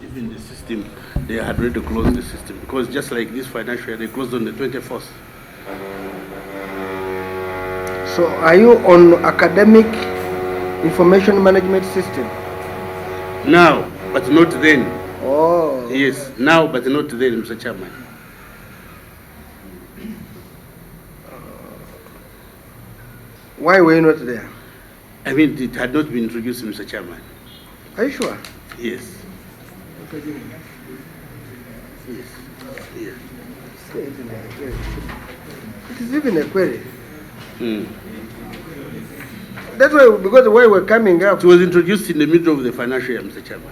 Even the system, they had already closed the system because just like this financial year, they closed on the 24th. So are you on academic information management system? Now, but not then. Oh. Yes, now, but not then, Mr. Chairman. Why were you not there? I mean, it had not been introduced, Mr. Chairman. Are you sure? Yes. Yes. Yes. It is even a query. Mm. That's why, because the way we're coming up. It was introduced in the middle of the financial year, Mr. Chairman.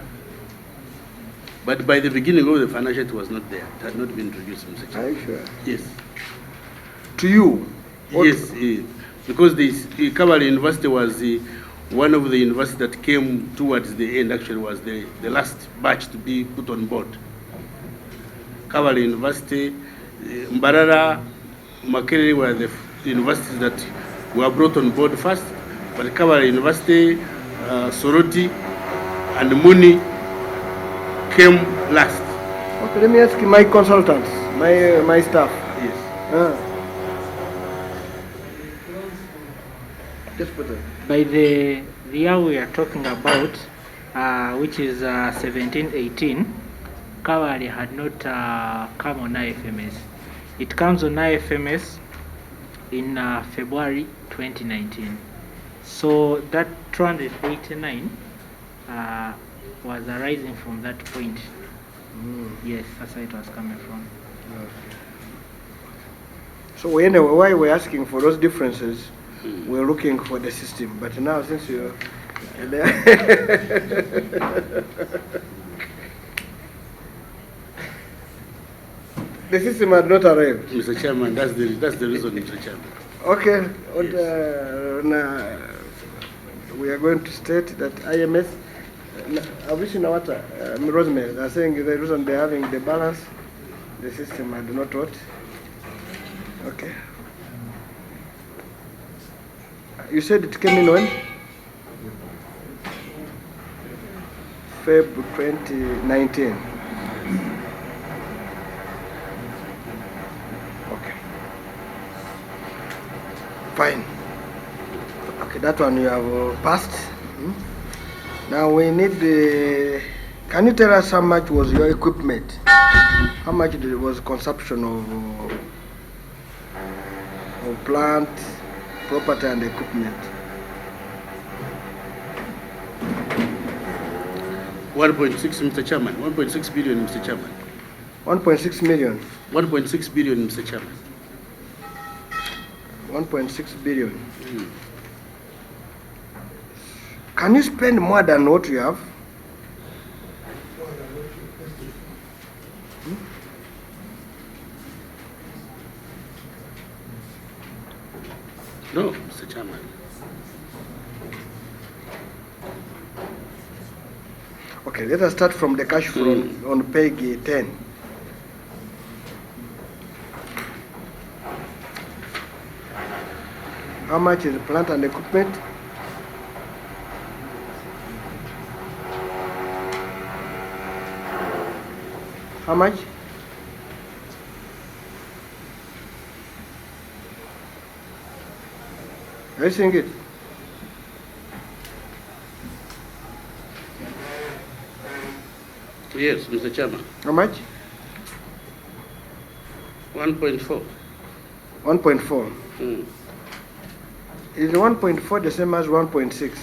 But by the beginning of the financial year, it was not there. It had not been introduced, Mr. Chairman. Are you sure? Yes. To you? Yes, because the Kabale University was one of the universities that came towards the end, actually was the last batch to be put on board. Kabale University, Mbarara, Makerere were the universities that were brought on board first, but Kabale University, Soroti, and Muni came last. Okay, let me ask my consultants, my staff. Yes. Just put it. By the year we are talking about, which is 17-18, Kabale had not come on IFMS. It comes on IFMS in February 2019. So that 289 was arising from that point. Yes, that's where it was coming from. Okay. So anyway, why we're asking for those differences, we're looking for the system. But now since you're the system had not arrived. Mr. Chairman, that's the reason, Mr. Chairman. Okay. Yes. Now we are going to state that IMS, I wish in what Rosemary, they're saying the reason they're having the balance, the system had not what. Okay. You said it came in when? Feb 2019. Okay. Fine. Okay, that one you have passed. Now we need the. Can you tell us how much was your equipment? How much was consumption of plant, property, and equipment? 1.6, Mr. Chairman. 1.6 billion, Mr. Chairman. 1.6 million. 1.6 billion, Mr. Chairman. 1.6 billion. Can you spend more than what you have? No, Mr. Chairman. Okay, let us start from the cash flow on page 10. How much is plant and equipment? How much? Are you seeing it? Yes, Mr. Chairman. How much? 1.4. 1.4. Is 1.4 the same as 1.6?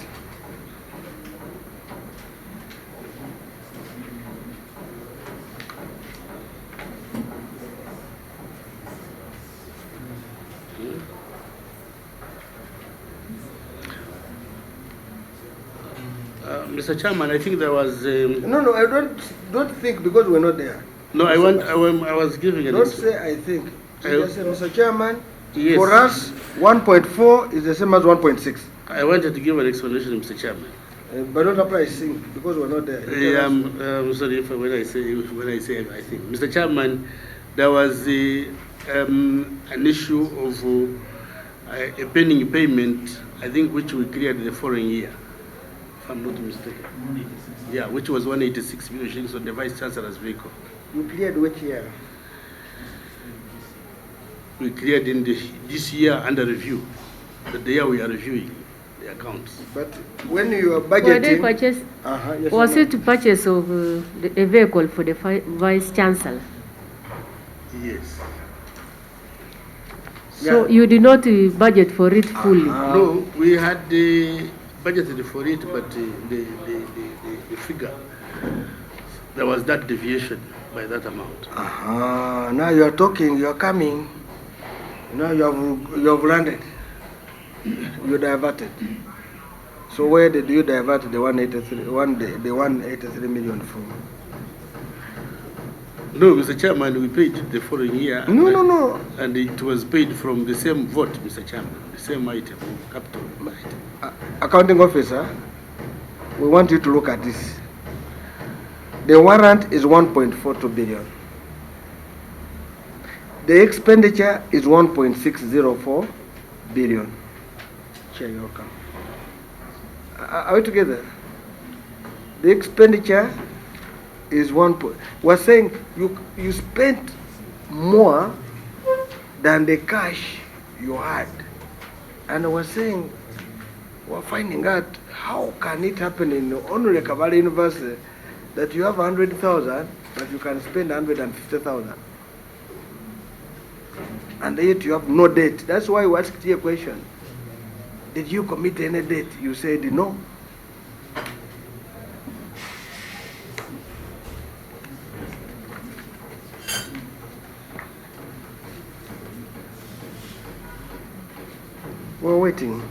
Mr. Chairman, I think there was. No, I don't think because we're not there. No, I was giving an. Don't say I think. Just say, Mr. Chairman, yes. For us, 1.4 is the same as 1.6. I wanted to give an explanation, Mr. Chairman. But don't apply think because we're not there. I'm sorry if when I say I think, Mr. Chairman, there was an issue of a pending payment, I think, which we cleared the following year. if I'm not mistaken. Yeah, which was 186 million shillings on the Vice Chancellor's vehicle. You cleared which year? We cleared in this year under review, the year we are reviewing the accounts. But when you are Were they budgeting, purchased? yes, Was ma'am. it purchase of a vehicle for the Vice Chancellor? Yes. So Yeah. you did not budget for it fully? No, we had budgeted for it, but the figure, there was that deviation by that amount. Now you are talking, you are coming. Now you have landed. You diverted. So where did you divert the 183 million from? No, Mr. Chairman, we paid the following year. No. And it was paid from the same vote, Mr. Chairman, the same item, capital item. Accounting officer, we want you to look at this. The warrant is 1.42 billion. The expenditure is 1.604 billion. Chair, you're welcome. Are we together? The expenditure is we're saying you spent more than the cash you had. And we're saying, we're finding out how can it happen in only Kabale University that you have 100,000 but you can spend 150,000. And yet you have no debt. That's why we asked you a question. Did you commit any debt? You said no. We're waiting.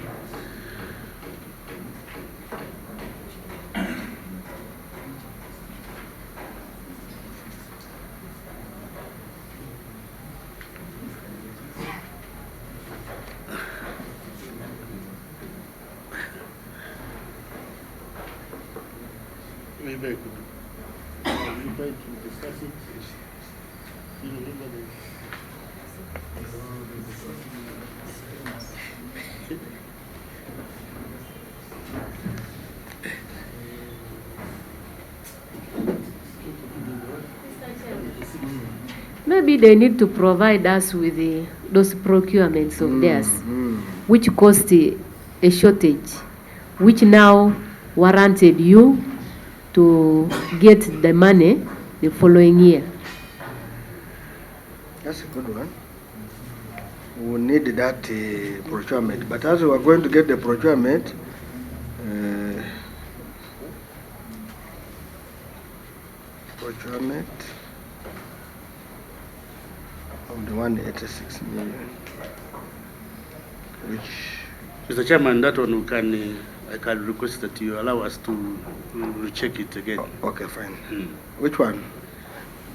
Maybe I could try to discuss it. You remember Maybe they need to provide us with those procurements of theirs, which caused a shortage, which now warranted you to get the money the following year. That's a good one. We need that procurement. But as we are going to get the procurement, of the 186 million, which Mr. Chairman, that one I can request that you allow us to recheck it again. okay, fine. Which one?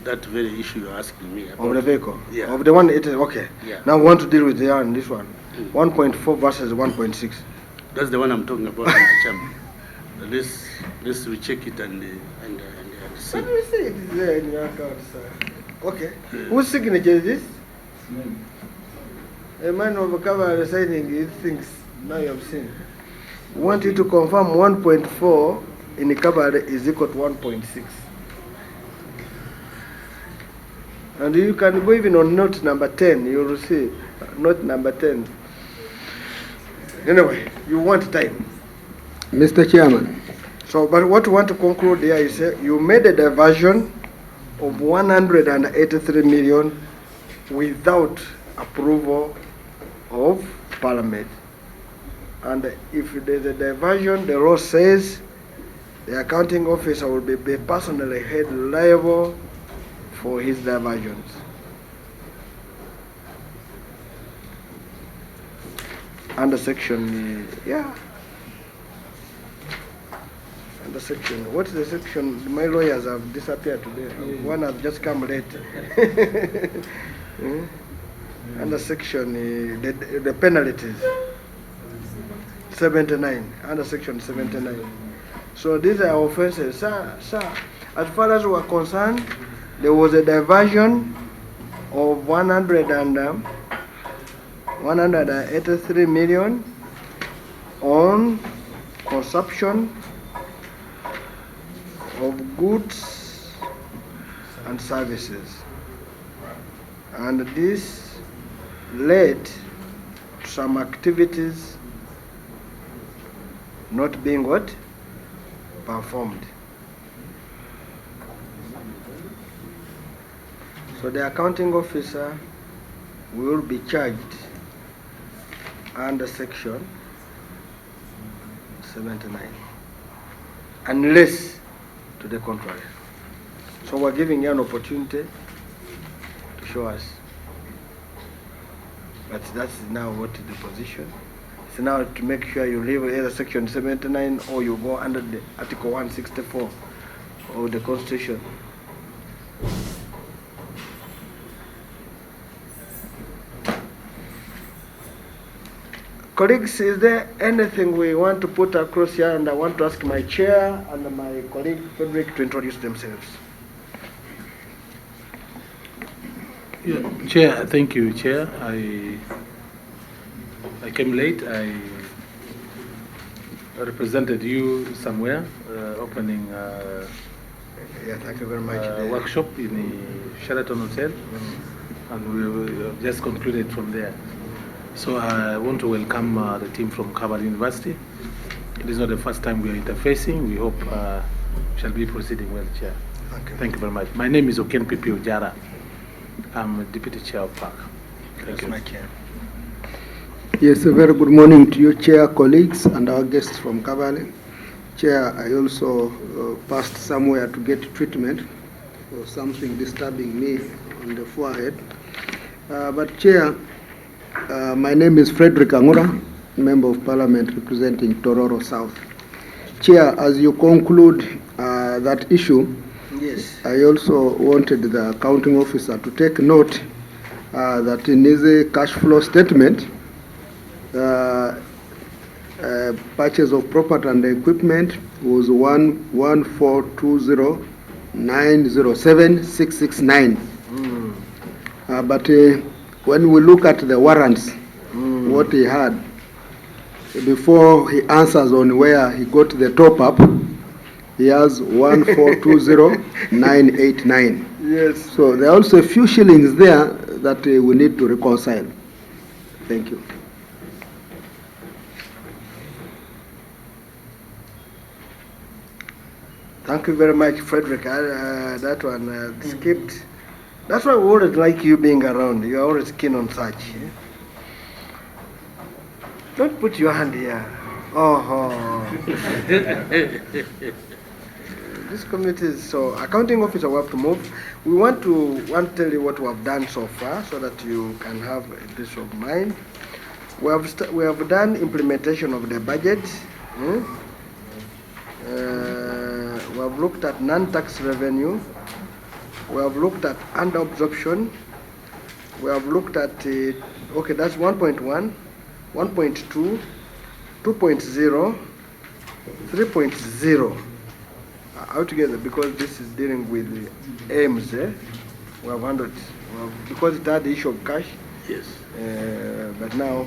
That very issue you're asking me about. Of the vehicle? Yeah. Of the 180, okay. Yeah. Now we want to deal with this one. 1.4 versus 1.6. That's the one I'm talking about, Mr. Chairman. Let's recheck it and see. What do you say? It is there in your account, sir. Okay. Whose signature is this? A man of a cover signing these things. Now you have seen. We want you to confirm 1.4 in the cover is equal to 1.6. And you can go even on note number 10. You will see note number 10. Anyway, you want time. Mr. Chairman, So, but what we want to conclude here is you made a diversion of 183 million without approval of Parliament. And if there's a diversion, the law says the accounting officer will be personally held liable for his diversions. Under section, under section, what's the section? My lawyers have disappeared today. One has just come late. Under section, the penalties. 79, under section 79. So these are offenses. Sir, as far as we are concerned, there was a diversion of 183 million on consumption of goods and services. And this led to some activities not being what? Performed. So the accounting officer will be charged under section 79 unless to the contrary. So we're giving you an opportunity to show us. But that's now what is the position. It's now to make sure you leave either section 79 or you go under the article 164 of the Constitution. Colleagues, is there anything we want to put across here? And I want to ask my chair and my colleague Frederick to introduce themselves. Yeah, Chair, thank you, Chair. I came late. I represented you somewhere, opening Yeah, thank you very much. workshop in the Sheraton Hotel, and we have just concluded from there. So I want to welcome the team from Kabale University. It is not the first time we are interfacing. We hope we shall be proceeding well, Chair. Thank you very much. My name is Oken Pipi Ojara. I'm Deputy Chair of PAC. Thank you. My chair. Yes, a very good morning to you, Chair, colleagues, and our guests from Kabale. Chair, I also passed somewhere to get treatment for something disturbing me on the forehead. But Chair, my name is Frederick Angura, Member of Parliament representing Tororo South. Chair, as you conclude that issue, Yes. I also wanted the accounting officer to take note that in his cash flow statement, purchase of property and equipment was 1,420,907,669. But when we look at the warrants, what he had, before he answers on where he got the top up, he has 1,420,989. Yes. So there are also a few shillings there that we need to reconcile. Thank you. Thank you very much, Frederick. That one skipped. That's why we always like you being around. You're always keen on such. Eh? Don't put your hand here. Oh. This committee is so. Accounting officer, we have to move. We want to tell you what we have done so far, so that you can have a peace of mind. We have done implementation of the budget. We have looked at non-tax revenue. We have looked at under absorption. We have looked at okay, that's 1.1, 1.2, 2.0, 3.0 altogether, because this is dealing with the aims. We have handled because it had the issue of cash. Yes. But now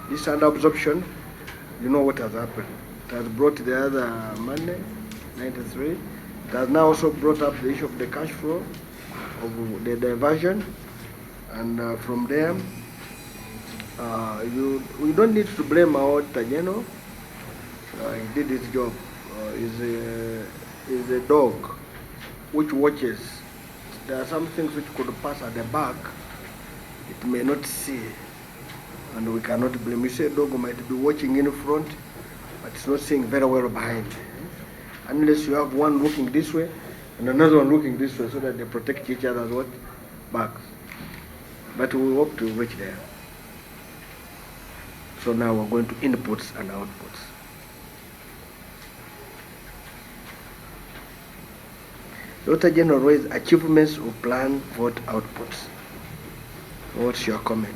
this under absorption, you know what has happened. It has brought the other money, 93. It has now also brought up the issue of the cash flow, of the diversion, and from there, we don't need to blame our auditor general. He did his job. Is a dog which watches. There are some things which could pass at the back, it may not see, and we cannot blame. You say a dog might be watching in front, but it's not seeing very well behind. Unless you have one looking this way and another one looking this way, so that they protect each other's what? Backs. But we hope to reach there. So now we're going to inputs and outputs. Dr. General raised achievements of plan vote outputs. What's your comment?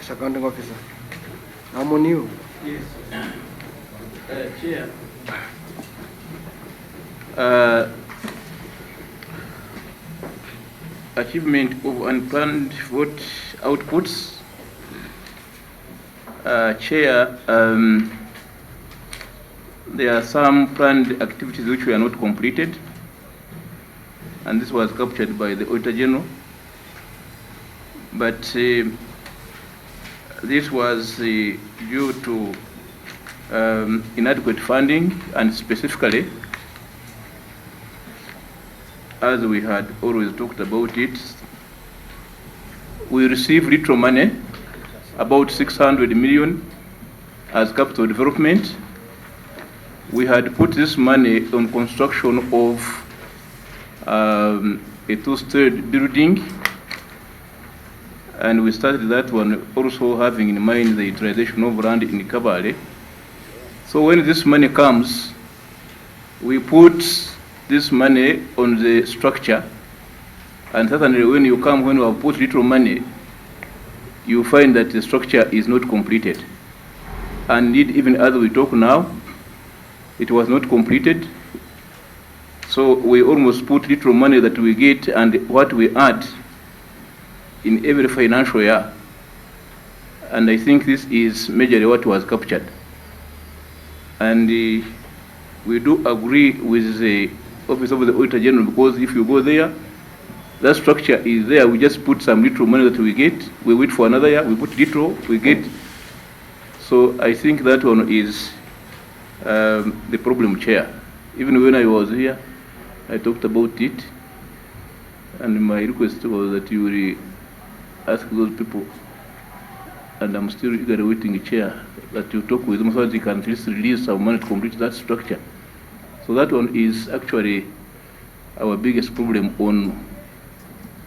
Mr. Accounting Officer. I'm on you. Yes. Chair. Achievement of unplanned vote outputs. Chair, there are some planned activities which were not completed, and this was captured by the Auditor General. But this was due to inadequate funding, and specifically, as we had always talked about it, we received little money, about 600 million as capital development. We had put this money on construction of a two-story building, and we started that one also having in mind the utilization of land in Kabale. So when this money comes, we put this money on the structure, and certainly when you have put little money, you find that the structure is not completed. And indeed, even as we talk now, it was not completed. So we almost put little money that we get and what we add in every financial year. And I think this is majorly what was captured. And we do agree with the Office of the Auditor General, because if you go there, that structure is there. We just put some little money that we get. We wait for another year. We put little, we get. So I think that one is the problem, Chair. Even when I was here, I talked about it, and my request was that you will ask those people, and I'm still eagerly waiting, Chair, that you talk with them so that they can at least release some money to complete that structure. So that one is actually our biggest problem on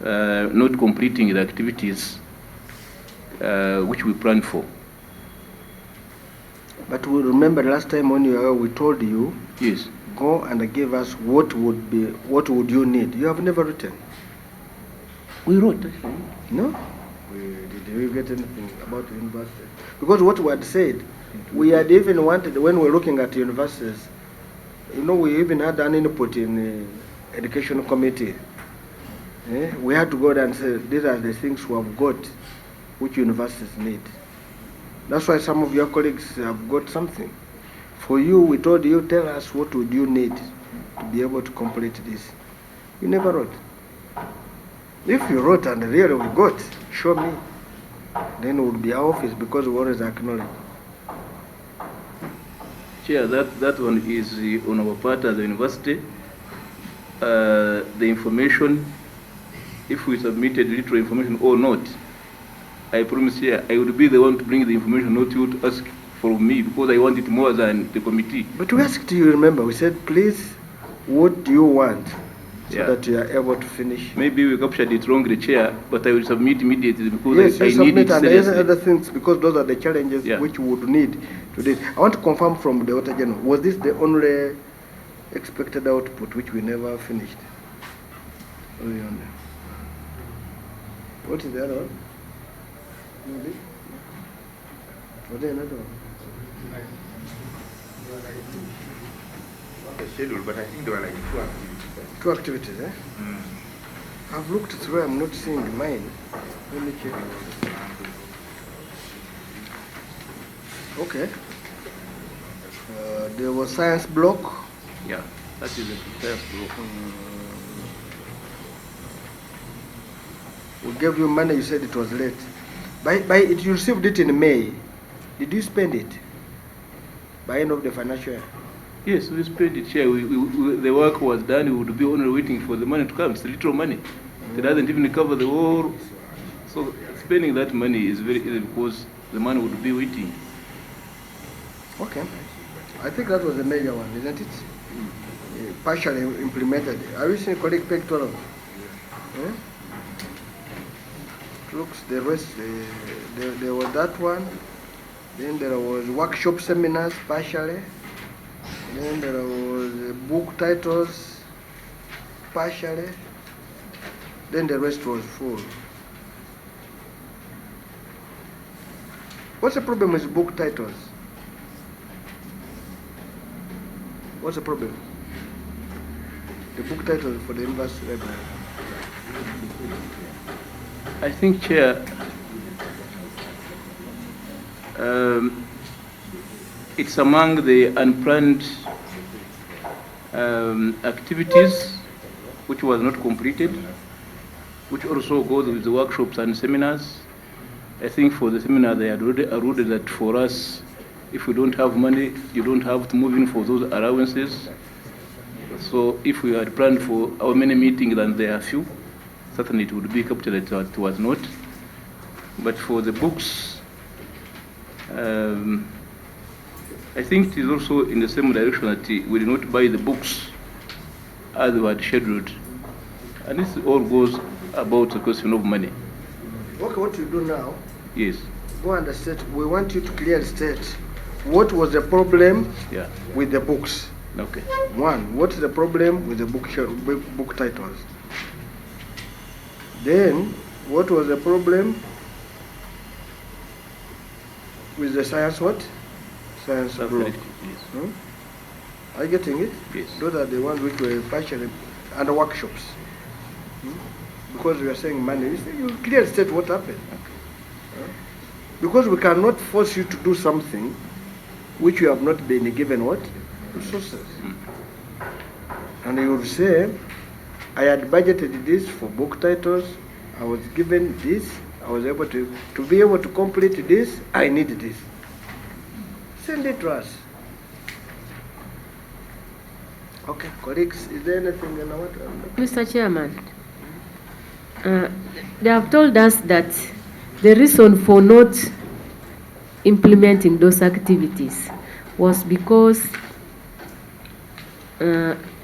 not completing the activities which we planned for. But we remember last time when you were, we told you, yes, go and give us what would you need. You have never written. We wrote actually. No? Did we get anything about the university? Because what we had said, we had even wanted, when we were looking at universities, you know, we even had an input in the education committee. We had to go there and say, these are the things we have got, which universities need. That's why some of your colleagues have got something. For you, we told you, tell us what would you need to be able to complete this. You never wrote. If you wrote and really we got, show me. Then it would be our office, because we always acknowledge. Chair, that one is on our part as the university. The information, if we submitted little information or not, I promise here I will be the one to bring the information, not you to ask from me, because I want it more than the committee. But we asked you, remember, we said, please, what do you want, so that you are able to finish? Maybe we captured it wrongly, Chair, but I will submit immediately, because yes, I need it and seriously. other things, because those are the challenges which we would need to do. I want to confirm from the Auditor General, was this the only expected output which we never finished? What is the other one? Was there another one? Schedule, but I think there were like 2 activities. 2 activities, eh? I've looked through, I'm not seeing mine. Let me check. Okay. There was science block. Yeah, that is the science block. We gave you money, you said it was late. You received it in May. Did you spend it by end of the financial year? Yes, we spent it, Chair. The work was done. We would be only waiting for the money to come. It's a little money. It doesn't even cover the whole. So spending that money is very easy, because the money would be waiting. Okay. I think that was the major one, isn't it? Partially implemented. Have you seen colleague page 12? Yeah? Looks the rest, there was that one. Then there was workshop seminars partially. Then there was book titles partially. Then the rest was full. What's the problem with book titles? What's the problem? The book titles for the university library. I think, Chair, it's among the unplanned activities which was not completed, which also goes with the workshops and seminars. I think for the seminar they had already alluded that for us, if we don't have money, you don't have to move in for those allowances. So if we had planned for our many meetings and there are few, certainly it would be captured, it was not. But for the books, I think it is also in the same direction that we did not buy the books as we had scheduled. And this all goes about the question of money. Okay, what you do now, Yes. go and state, we want you to clearly state what was the problem Yeah. with the books. Okay. One, what's the problem with the book titles? Then, what was the problem with the science what? Science block. Yes. Are you getting it? Yes. Those are the ones which were partially under workshops. Because we are saying money, you clearly state what happened. Because we cannot force you to do something which you have not been given what? Resources. And you would say, I had budgeted this for book titles, I was given this, I was able to be able to complete this, I need this. Send it to us. Okay, colleagues, is there anything you know? Mr. Chairman, they have told us that the reason for not implementing those activities was because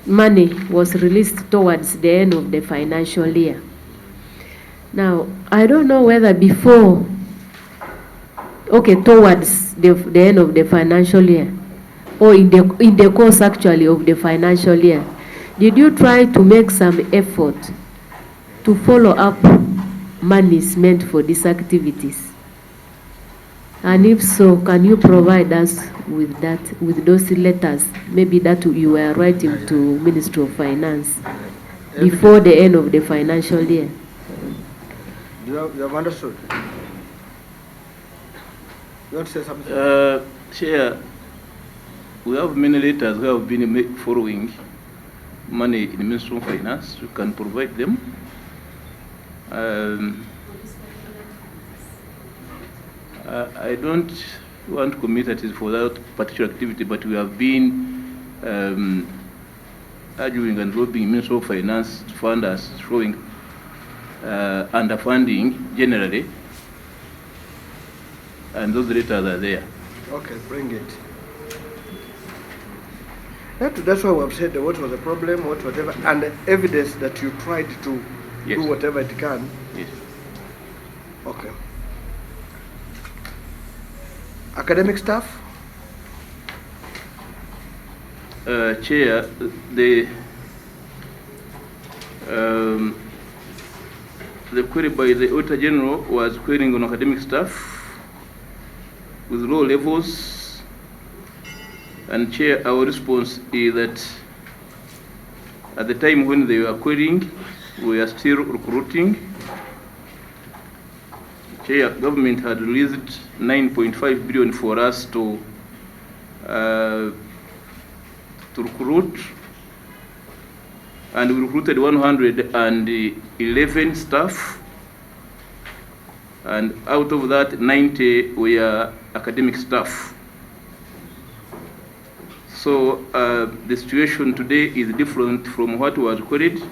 money was released towards the end of the financial year. Now, I don't know whether before, towards the end of the financial year, or in the course actually of the financial year, did you try to make some effort to follow up monies meant for these activities? And if so, can you provide us with that, with those letters, maybe that you were writing to Ministry of Finance before the end of the financial year? You have understood? You want to say something? Chair, we have many letters we have been following money in the Ministry of Finance. You can provide them. I don't want to commit that is for that particular activity, but we have been arguing and lobbying Ministry of Finance to fund us, showing underfunding generally, and those letters are there. Okay, bring it. That's why we have said what was the problem, whatever, and the evidence that you tried to Yes. do whatever it can. Yes. Okay. Academic staff? Chair, the query by the Auditor General was querying on academic staff with low levels, and Chair, our response is that at the time when they were querying, we are still recruiting. Chair, government had released 9.5 billion for us to recruit, and we recruited 111 staff, and out of that 90 were academic staff. So the situation today is different from what was queried,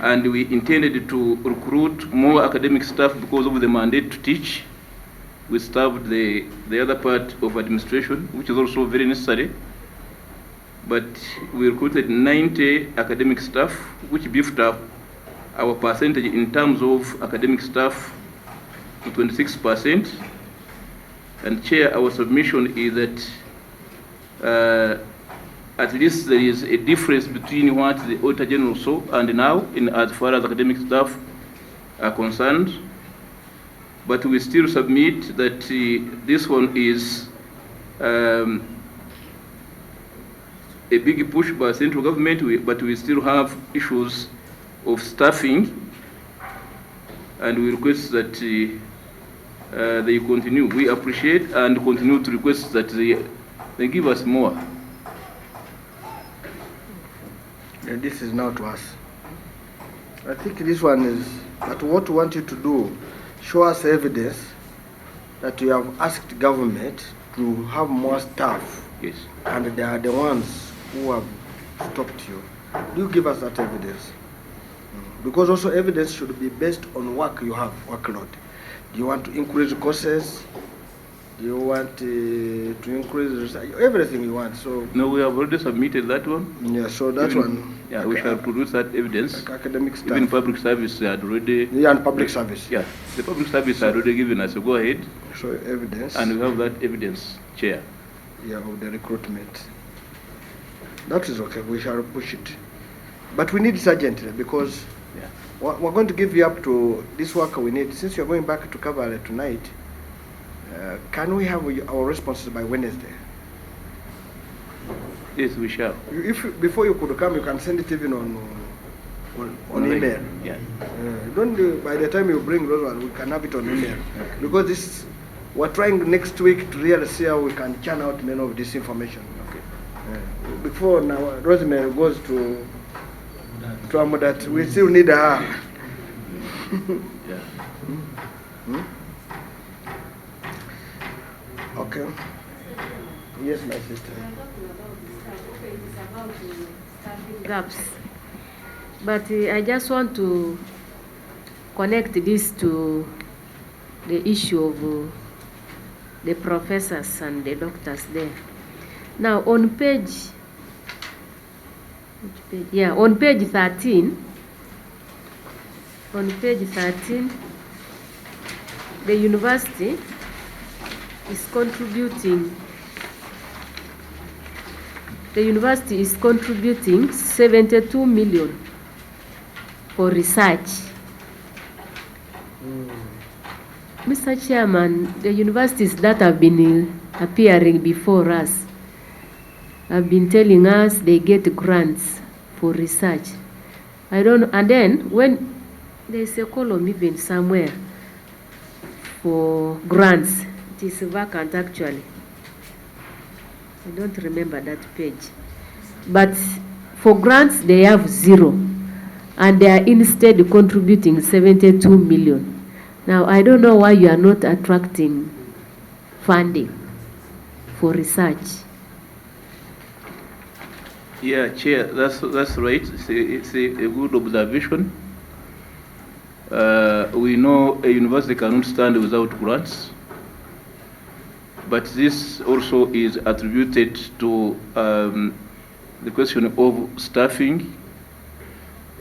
and we intended to recruit more academic staff because of the mandate to teach. We staffed the other part of administration, which is also very necessary. But we recruited 90 academic staff, which beefed up our percentage in terms of academic staff to 26%. And Chair, our submission is that at least there is a difference between what the Auditor General saw and now, in as far as academic staff are concerned. but we still submit that this one is a big push by central government, but we still have issues of staffing, and we request that they continue. We appreciate and continue to request that they give us more. And this is now to us. I think this one is, but what we want you to do, show us evidence that you have asked government to have more staff. Yes. And they are the ones who have stopped you. Do you give us that evidence? Because also evidence should be based on work you have, workload. Do you want to increase courses? Do you want to increase research? Everything you want. So no, we have already submitted that one. Yeah, so that one. Yeah, we shall produce that evidence. Like academic staff. Even public service had already. Yeah, and public service. Yeah, the public service had already given us a go ahead. So evidence. And we have that evidence, Chair. Yeah, of the recruitment. That is okay. We shall push it, but we need it urgently because we're going to give you up to this work we need. Since you're going back to Kabale tonight, can we have our responses by Wednesday? Yes, we shall. If before you could come, you can send it even on email. Yeah. Don't by the time you bring those ones, we can have it on email. Okay. Because this, we're trying next week to really see how we can churn out many of this information. Okay. Before now, Rosemary goes to Amudat, we still need her. Yeah. Okay. Yes, my sister. Gaps. But I just want to connect this to the issue of the professors and the doctors there. Now on page, on page 13, the university is contributing 72 million for research. Mr. Chairman, the universities that have been appearing before us have been telling us they get grants for research. I don't know, and then when there's a column even somewhere for grants, it is vacant actually. I don't remember that page. But for grants, they have 0. And they are instead contributing 72 million. Now, I don't know why you are not attracting funding for research. Yeah, Chair, that's right. It's a good observation. We know a university cannot stand without grants. But this also is attributed to the question of staffing,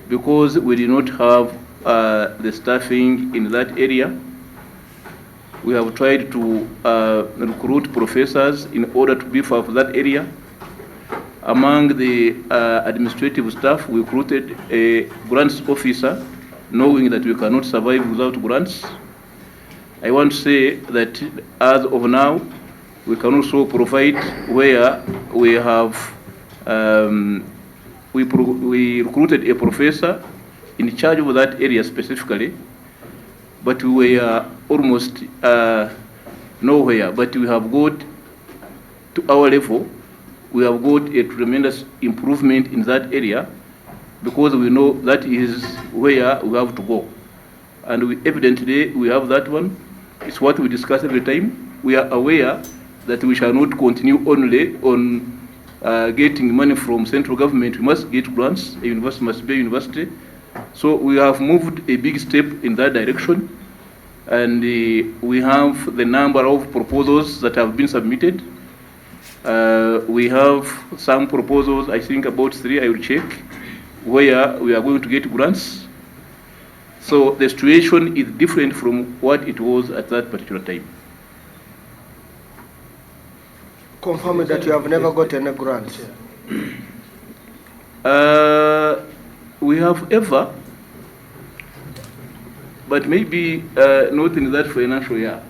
because we did not have the staffing in that area. We have tried to recruit professors in order to beef up that area. Among the administrative staff, we recruited a grants officer, knowing that we cannot survive without grants. I want to say that as of now, we can also provide where we have, we recruited a professor in charge of that area specifically, but we were almost nowhere. But we have got to our level, we have got a tremendous improvement in that area, because we know that is where we have to go. And evidently we have that one. It's what we discuss every time. We are aware that we shall not continue only on getting money from central government. We must get grants. A university must be a university. So we have moved a big step in that direction. And we have the number of proposals that have been submitted. We have some proposals, I think about 3, I will check, where we are going to get grants. So the situation is different from what it was at that particular time. Confirm that you have never got any grants. We have ever but maybe not in that financial year.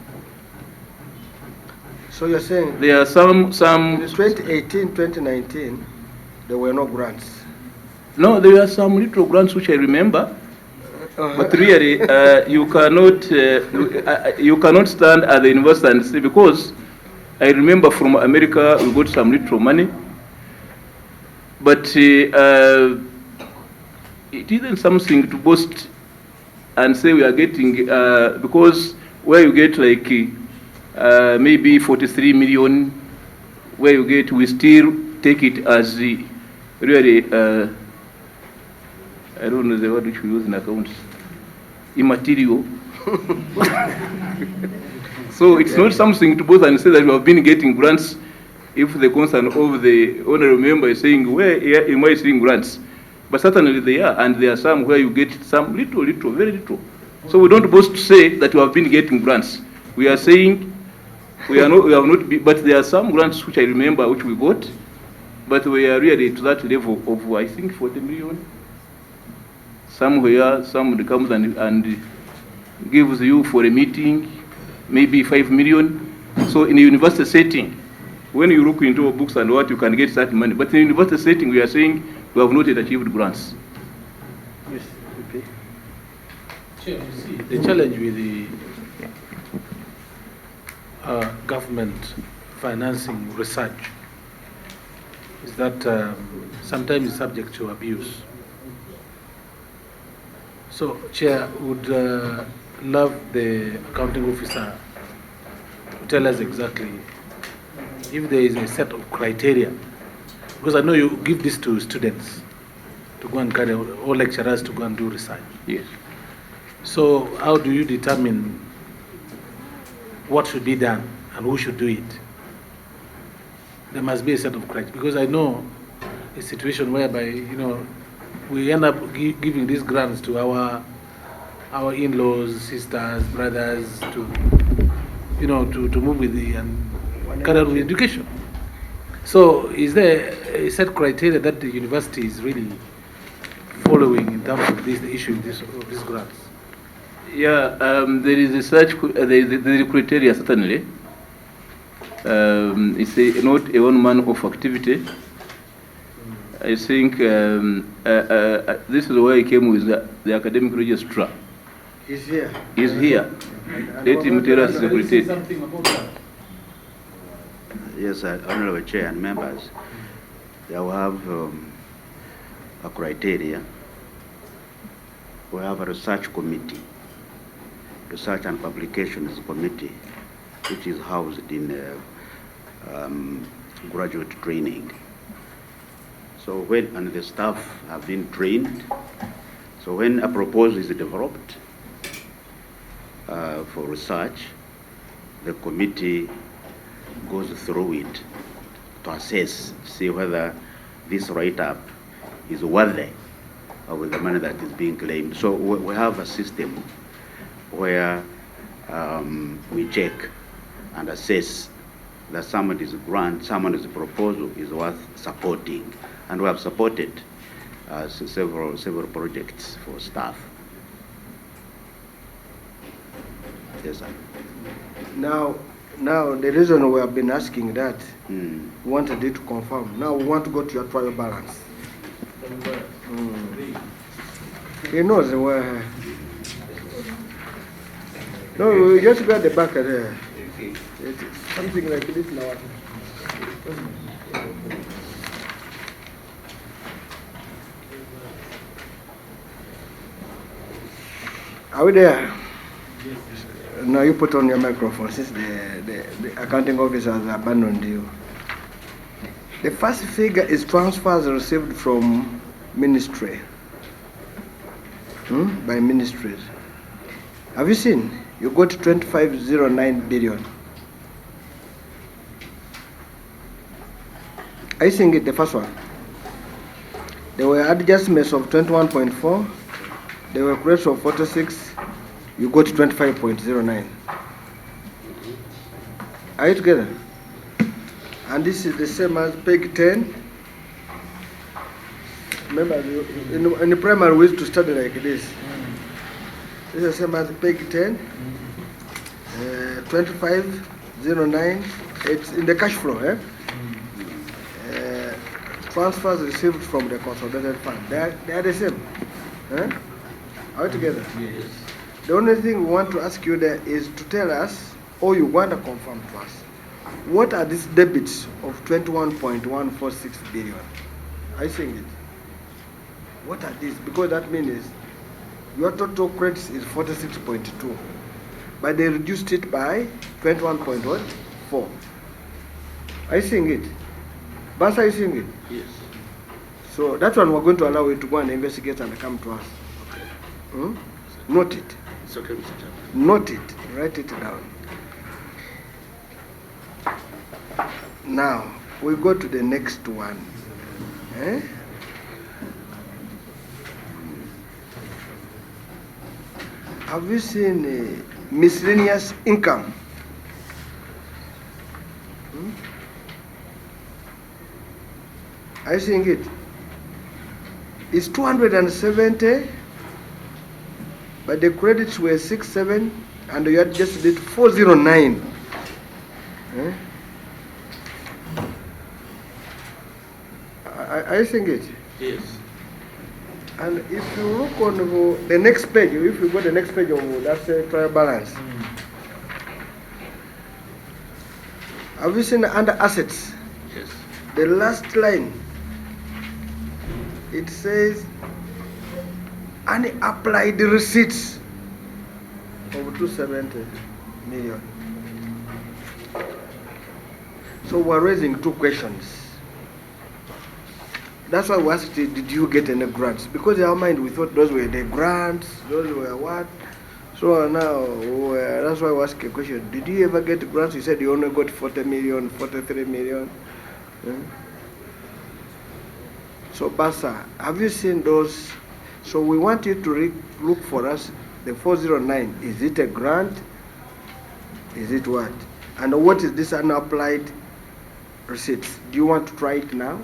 So you're saying There are some in 2018, 2019, there were no grants? no, there were some little grants which I remember, but really you cannot stand at the university and say, because I remember from America we got some little money, but it isn't something to boast and say we are getting, because where you get like maybe 43 million, where you get, we still take it as the really, I don't know the word which we use in accounts, immaterial. So it's not something to boast and say that we have been getting grants if the concern of the honorable member is saying, where am I seeing grants? But certainly they are, and there are some where you get some little, very little. So we don't boast to say that we have been getting grants. We are saying we have not, but there are some grants which I remember which we got, but we are really to that level of, I think, 40 million. Somewhere, somebody comes and gives you for a meeting, maybe 5 million. So in a university setting, when you look into books and what, you can get that money. But in a university setting, we are saying we have not yet achieved grants. Yes, okay. Chair, you see, the challenge with the government financing research is that sometimes it's subject to abuse. So, Chair, would love the accounting officer to tell us exactly if there is a set of criteria, because I know you give this to students to go and carry, or lecturers to go and do research. Yes. So how do you determine what should be done and who should do it? There must be a set of criteria, because I know a situation whereby, you know, we end up giving these grants to our in-laws, sisters, brothers, to, you know, to move with the and carry on with education. So is there a set criteria that the university is really following in terms of this, the issue of these grants? Yeah, there is a such there is a criteria certainly. It's not a one-man of activity. I think this is where I came with the academic registrar. He's here. He's here. Let him tell us the criteria. Something about that. Yes, Honorable Chair and members, they will have a criteria. We have a research committee, Research and Publications Committee, which is housed in graduate training. So and the staff have been trained. So when a proposal is developed for research, the committee goes through it to assess, to see whether this write-up is worthy of the money that is being claimed. So we have a system where we check and assess that somebody's grant, someone's proposal is worth supporting. And we have supported several projects for staff. Yes, sir. Now, the reason we have been asking that, we wanted it to confirm. Now we want to go to your trial balance. He knows where. No, we just got the back there. It's something like this now. Are we there? Now you put on your microphone since the accounting officer has abandoned you. The first figure is transfers received from ministry, by ministries. Have you seen? You got 2509 billion. I think it's the first one. There were adjustments of 21.4. There were credits of 46. You got 25.09. Are you together? And this is the same as peg 10. Remember, in the primary we used to study like this. This is the same as page 10. 2509. It's in the cash flow. Transfers received from the consolidated fund. They are the same. Are we together? Yes. The only thing we want to ask you there is to tell us, or you want to confirm to us, what are these debits of 21.146 billion? Are you seeing it? What are these? Because that means your total credits is 46.2, but they reduced it by 21.4. Are you seeing it? Bas, are you seeing it? Yes. So that one we're going to allow you to go and investigate and come to us. Okay. Note it. It's okay, Mr. Chairman. Note it. Write it down. Now, we go to the next one. Have you seen miscellaneous income? Are you seeing it? It's 270, but the credits were 67, and you had just did 409. Are you seeing it? Yes. And if you look on the next page, if you go to the next page of that trial balance, have you seen under assets? Yes. The last line, it says unapplied receipts of 270 million. So we're raising two questions. That's why we asked, did you get any grants? Because in our mind we thought those were the grants, those were what? So now, that's why we asked a question. Did you ever get grants? You said you only got 40 million, 43 million. So Basa, have you seen those? So we want you to look for us, the 409. Is it a grant? Is it what? And what is this unapplied receipts? Do you want to try it now?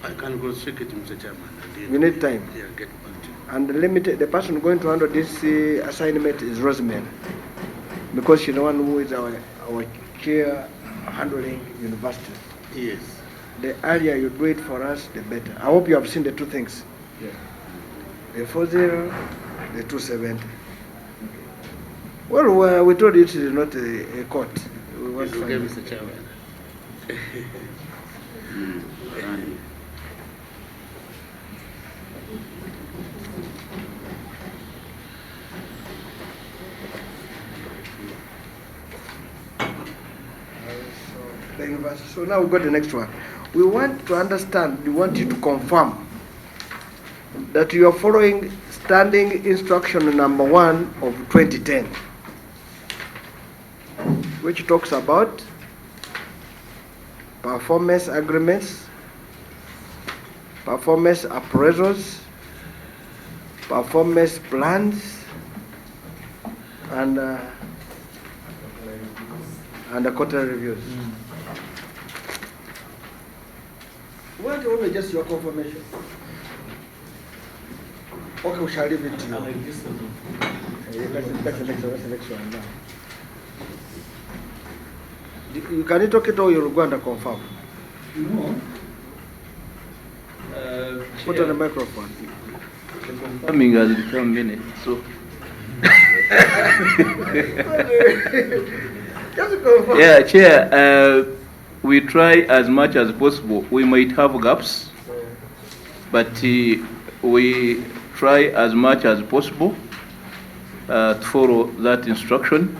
I can go check it, Mr. Chairman. You need time. Yeah, get back to you. And the person going to handle this assignment is Rosemary, because she's the one who is our chair handling university. Yes. The earlier you do it for us, the better. I hope you have seen the two things. Yeah. The 40, the 270. Well, we told you it is not a court. We want It's to okay, find Mr. Chairman. the university. So now we got the next one. We want to understand, we want you to confirm that you are following standing instruction number 1 of 2010, which talks about performance agreements, performance appraisals, performance plans, and the quarterly reviews. What only just your confirmation? Okay, we shall leave it to you. That's the next one now. You can you talk it or you'll go and confirm? No. Put on the microphone. Confirming has become many, so. Just confirm. Yeah, Chair, we try as much as possible. We might have gaps, but we try as much as possible to follow that instruction.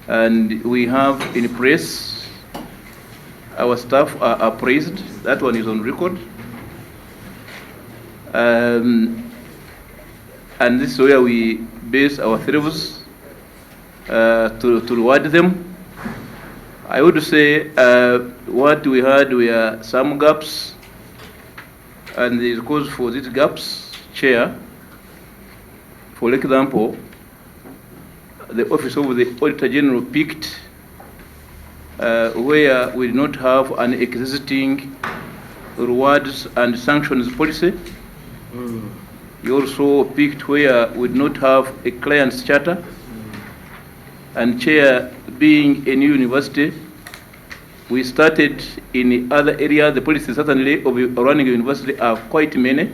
And we have in place, our staff are appraised. That one is on record. And this is where we base our thrivers to reward them. I would say what we had were some gaps, and there is cause for these gaps, Chair. For example, the Office of the Auditor General picked where we did not have an existing rewards and sanctions policy. You also picked where we did not have a client's charter. And Chair, being a new university, we started in other areas. The policies certainly of running a university are quite many.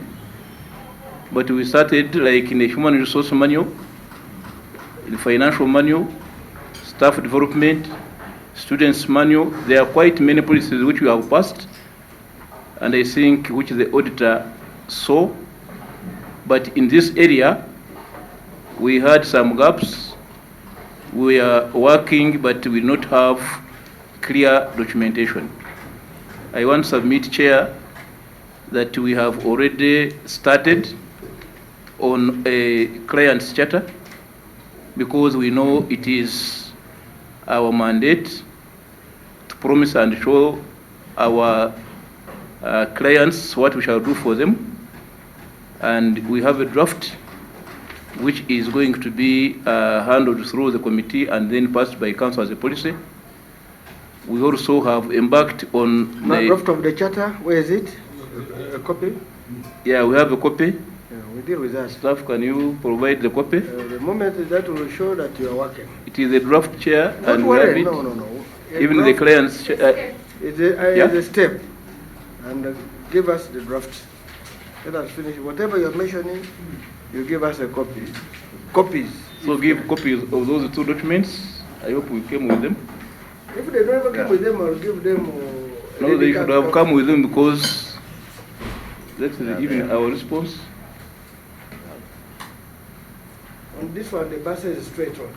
But we started like in the human resource manual, in the financial manual, staff development, students manual. There are quite many policies which we have passed, and I think which the auditor saw. But in this area, we had some gaps. We are working, but we do not have clear documentation. I want to submit, Chair, that we have already started on a client's charter, because we know it is our mandate to promise and show our clients what we shall do for them. And we have a draft which is going to be handled through the committee and then passed by council as a policy. We also have embarked on the draft of the charter. Where is it? A copy? Yeah, we have a copy. Yeah, we deal with that. Staff, can you provide the copy? The moment that will show that you are working. It is a draft, Chair. Don't and worry. We have it. No. Even the clients. It's a step. And give us the draft. Let us finish. Whatever you're mentioning, you give us a copy. Copies. So give copies of those two documents. I hope we came with them. If they don't ever come with them, I'll give them. No, they should have come with them, because that is even our response. On this one, the bus is straight on.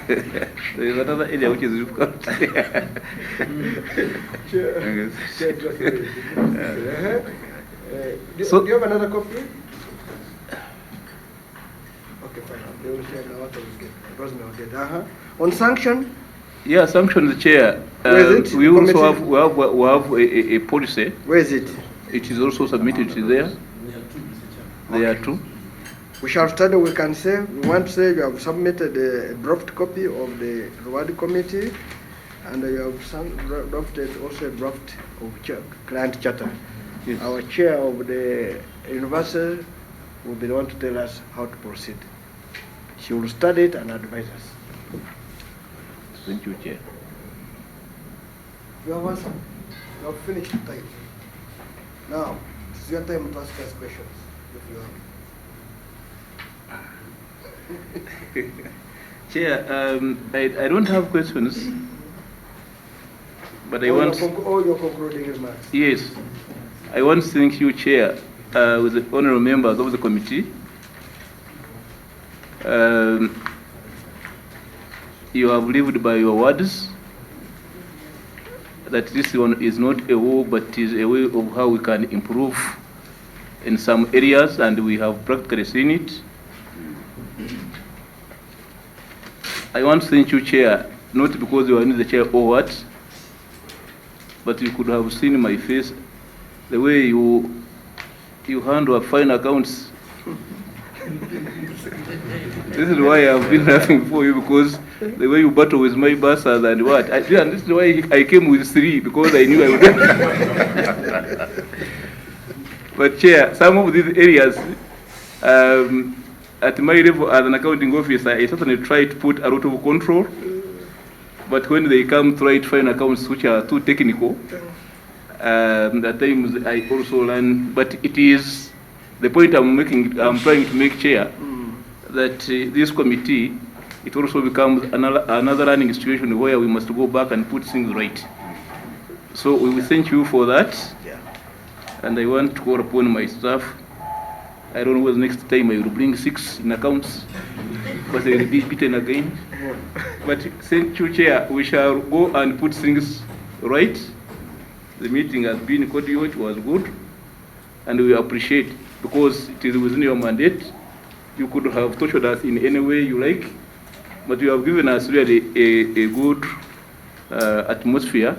There is another area which is difficult. Do you have another copy? Okay, fine. They will share now what we get. On sanction? Yeah, sanction, Chair. Where is it? We also have a policy. Where is it? It is also submitted there. There are two. We shall study. We can say, we want to say you have submitted a draft copy of the reward committee, and you have drafted also a draft of client charter. Yes. Our chair of the university will be the one to tell us how to proceed. She will study it and advise us. Thank you, Chair. You have answered. You have finished the time. Now, it's your time to ask us questions, if you have. Chair, I don't have questions, but I want... All your concluding remarks. Yes. I want to thank you, Chair, with the honorable members of the committee. You have lived by your words, that this one is not a war, but is a way of how we can improve in some areas, and we have practically seen it. I want to thank you, Chair, not because you are in the chair or what, but you could have seen my face, the way you handle fine accounts. This is why I've been laughing for you, because the way you battle with my bursars and what. And this is why I came with 3, because I knew I would. But Chair, some of these areas, at my level as an accounting officer, I certainly try to put a lot of control. But when they come to write fine accounts which are too technical, at times I also learn. But it is the point I'm trying to make, Chair, that this committee, it also becomes another learning situation where we must go back and put things right. So we will thank you for that. And I want to call upon my staff. I don't know whether next time I will bring 6 in accounts, but I will be beaten again. But thank you, Chair. We shall go and put things right. The meeting has been cordial, it was good, and we appreciate, because it is within your mandate. You could have tortured us in any way you like, but you have given us really a good atmosphere,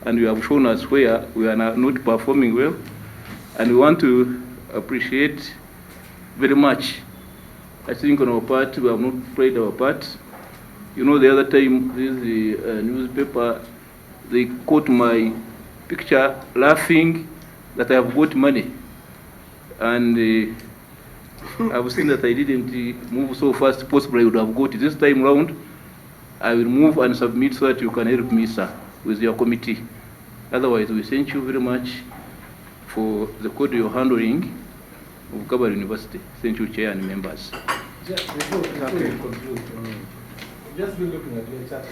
and you have shown us where we are not performing well, and we want to appreciate very much. I think on our part, we have not played our part. You know, the other time, this newspaper, they quote my picture laughing that I have got money. And I've seen that I didn't move so fast, possibly I would have got it. This time round, I will move and submit so that you can help me, sir, with your committee. Otherwise, we thank you very much for the code you're handling of Kabale University. Thank you, Chair and members. Just before we conclude, just be looking at your chat.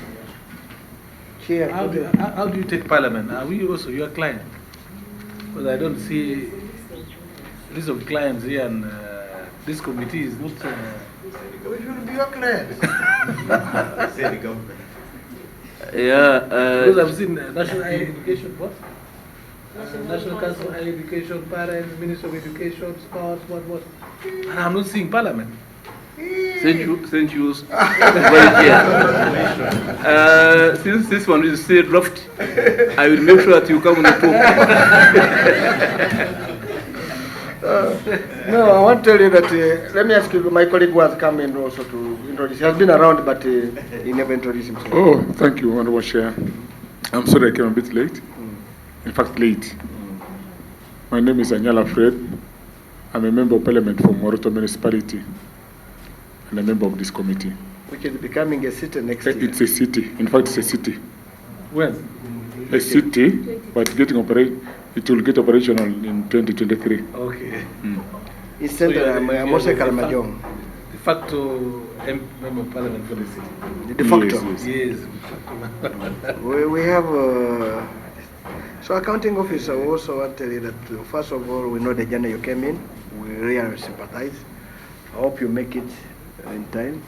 Chair, How do you take Parliament? Are we also your client? Because I don't see list of clients here, and this committee is not. we should be your client. Say the government. Yeah. Because I've seen National Higher Education, what? National Council of Higher Education, Parents, Minister of Education, Sports, what? And I'm not seeing Parliament. Thank you very much. Since this one is still draft, I will make sure that you come on the top. No, I want to tell you that, let me ask you, my colleague who has come in also to introduce. He has been around, but he never introduced himself. Oh, thank you, Honorable Chair. I'm sorry I came a bit late. In fact, late. My name is Anyala Fred. I'm a member of Parliament from Moroto Municipality and a member of this committee. Which is becoming a city next year. It's a city. In fact, it's a city. When? A city, but it will get operational in 2023. Okay. It's central, Mose Kalmajong. De facto member of Parliament for the city. The de facto. Yes. We have, so accounting officer also want to tell you that, first of all, we know the journey you came in. We really sympathize. I hope you make it in time.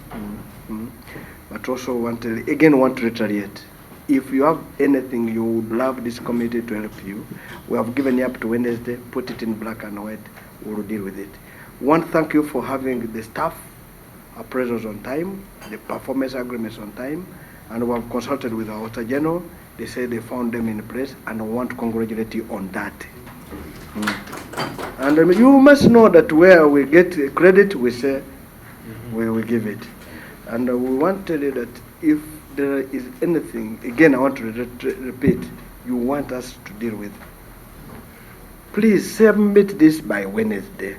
But also want to reiterate. If you have anything you would love this committee to help you, we have given you up to Wednesday, put it in black and white, we will deal with it. One, thank you for having the staff appraisals on time, the performance agreements on time, and we have consulted with our Auditor General. They say they found them in place, and I want to congratulate you on that. And you must know that where we get credit, we say we will give it. And we want to tell you that if there is anything, again, I want to repeat, you want us to deal with, please submit this by Wednesday.